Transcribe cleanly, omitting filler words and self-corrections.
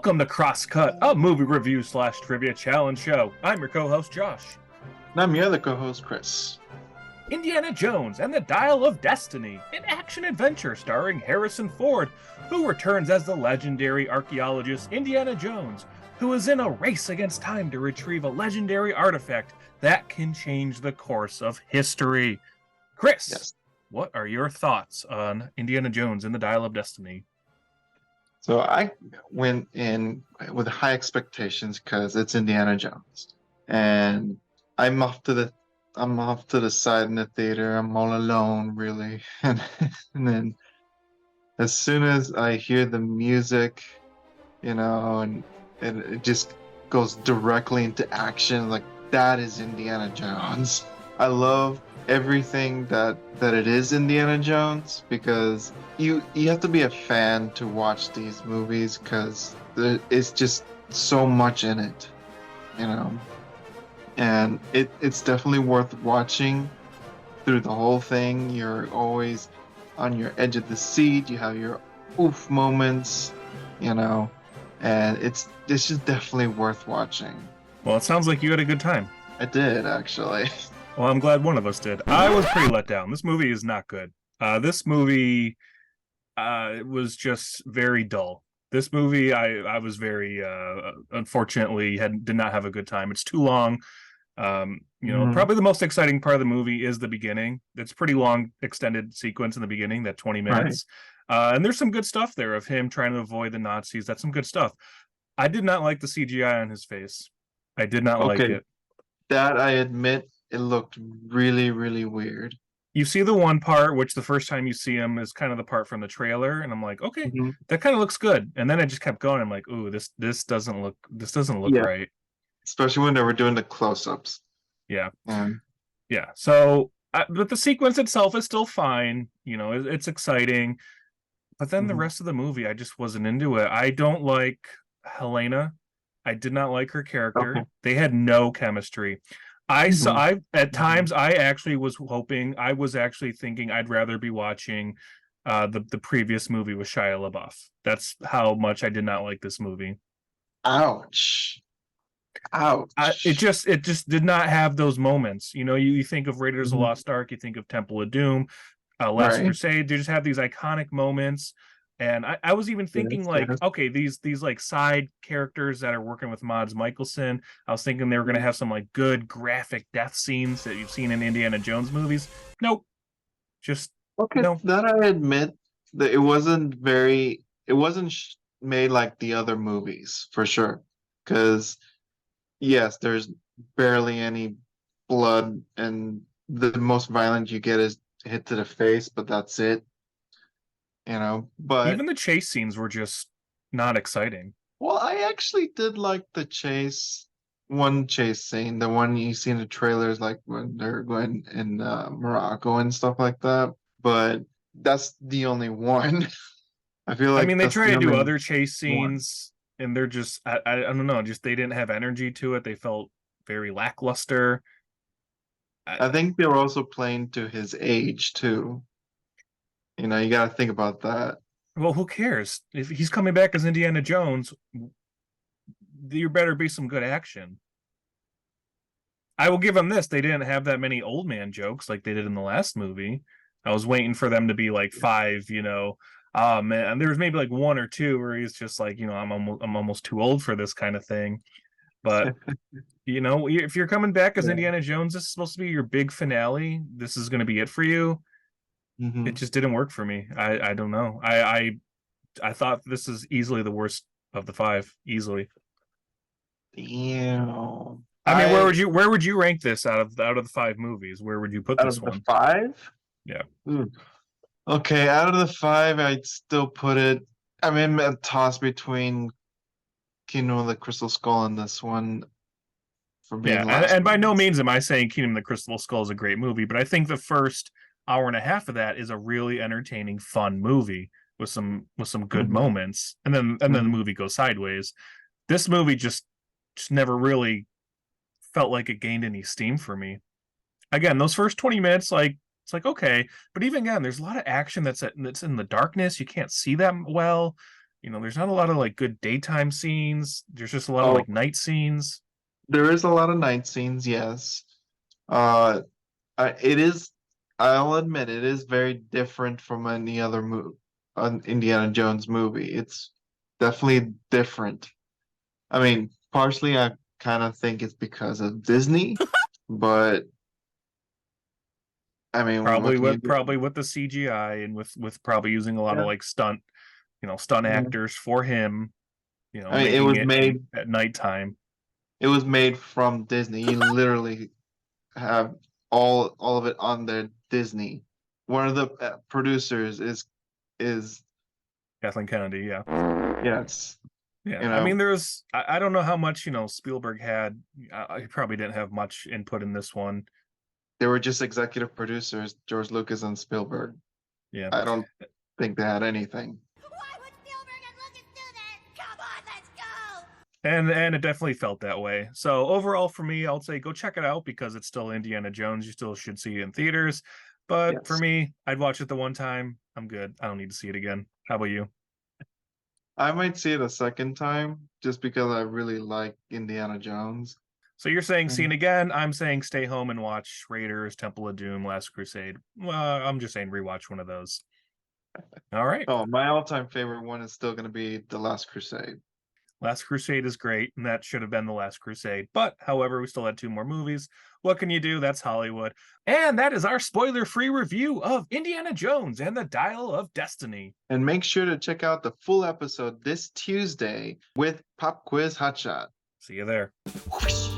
Welcome to Crosscut, a movie review slash trivia challenge show. I'm your co-host Josh. And I'm your other co-host Chris. Indiana Jones and the Dial of Destiny, an action-adventure starring Harrison Ford, who returns as the legendary archaeologist Indiana Jones, who is in a race against time to retrieve a legendary artifact that can change the course of history. Chris, Yes. What are your thoughts on Indiana Jones and the Dial of Destiny? So I went in with high expectations because it's Indiana Jones, and I'm off to the side in the theater. I'm all alone, really, and then as soon as I hear the music, and it just goes directly into action, like that is Indiana Jones. I love everything that it is Indiana Jones because you have to be a fan to watch these movies because it's just so much in it, and it's definitely worth watching through the whole thing. You're always on your edge of the seat. You have your oof moments, and it's just definitely worth watching. Well, it sounds like you had a good time. I did, actually. Well, I'm glad one of us did. I was pretty let down. This movie is not good. This movie was just very dull. This movie, I was very unfortunately did not have a good time. It's too long. Probably the most exciting part of the movie is the beginning. It's a pretty long, extended sequence in the beginning, that 20 minutes. Right. And there's some good stuff there of him trying to avoid the Nazis. That's some good stuff. I did not like the CGI on his face. I did not like it. That I admit, it looked really, really weird. You see the one part, which the first time you see him is kind of the part from the trailer, and I'm like, okay, that kind of looks good. And then I just kept going. I'm like, ooh, this doesn't look right. Especially when they were doing the close-ups. Yeah. Yeah. So, but the sequence itself is still fine. It's exciting. But then the rest of the movie, I just wasn't into it. I don't like Helena. I did not like her character. Okay. They had no chemistry. At times I actually was thinking I'd rather be watching the previous movie with Shia LaBeouf. That's how much I did not like this movie. Ouch. It just did not have those moments. You think of Raiders of the Lost Ark, you think of Temple of Doom, Last Crusade. They just have these iconic moments. And I was even thinking okay, these like side characters that are working with Mads Mikkelsen, I was thinking they were going to have some like good graphic death scenes that you've seen in Indiana Jones movies. Nope. No. That I admit that it wasn't made like the other movies for sure. Because yes, there's barely any blood, and the most violent you get is hit to the face, but that's it. But even the chase scenes were just not exciting. Well, I actually did like the chase scene, the one you see in the trailers, like when they're going in Morocco and stuff like that. But that's the only one. I feel like they try to do other chase scenes, and they're just I don't know, just they didn't have energy to it. They felt very lackluster. I think they were also playing to his age too. You got to think about that. Well, who cares? If he's coming back as Indiana Jones, there better be some good action. I will give them this. They didn't have that many old man jokes like they did in the last movie. I was waiting for them to be like 5, oh man. There was maybe like 1 or 2 where he's just like, I'm almost too old for this kind of thing. But, if you're coming back as Indiana Jones, this is supposed to be your big finale. This is going to be it for you. It just didn't work for me. I don't know. I thought this is easily the worst of the 5, easily. Damn. Where would you rank this out of the 5 movies? Where would you put this one? Out of the 5? Yeah. Okay, out of the 5, I'd still put it. I'm in a toss between Kingdom of the Crystal Skull and this one. For being and by no means am I saying Kingdom of the Crystal Skull is a great movie, but I think the first hour and a half of that is a really entertaining, fun movie with some good moments, and then the movie goes sideways. This movie just never really felt like it gained any steam for me. Again, those first 20 minutes, it's like okay, but even again, there's a lot of action that's in the darkness. You can't see that well. there's not a lot of like good daytime scenes. There's just a lot of Oh, like night scenes. there is a lot of night scenes, yes. Uh, it is. I'll admit it is very different from any other an Indiana Jones movie. It's definitely different. I mean, partially I kind of think it's because of Disney, but I mean, what Probably can you with do? probably with the CGI and with probably using a lot of Yeah. like stunt Yeah. actors for him, I mean, making it at nighttime. it was made from Disney. You literally have all of it on their Disney. One of the producers is Kathleen Kennedy, yeah. yes, Yeah, you I mean, know, I don't know how much Spielberg had. He probably didn't have much input in this one. they were just executive producers, George Lucas and Spielberg. Yeah, I don't think they had anything. Why would Spielberg and Lucas do this? Come on, let's go! and it definitely felt that way. So overall, for me, I'll say go check it out because it's still Indiana Jones. You still should see it in theaters. But for Yes. me, I'd watch it the one time. I'm good. I don't need to see it again. How about you? I might see it a second time just because I really like Indiana Jones. So you're saying see it Mhm. again. I'm saying stay home and watch Raiders, Temple of Doom, Last Crusade. Well, I'm just saying rewatch one of those. All right. Oh, my all-time favorite one is still going to be The Last Crusade. Last Crusade is great, and that should have been The Last Crusade. But, however, we still had two more movies. What can you do? That's Hollywood. And that is our spoiler free review of Indiana Jones and the Dial of Destiny. And make sure to check out the full episode this Tuesday with Pop Quiz Hotshot. See you there. Whoosh.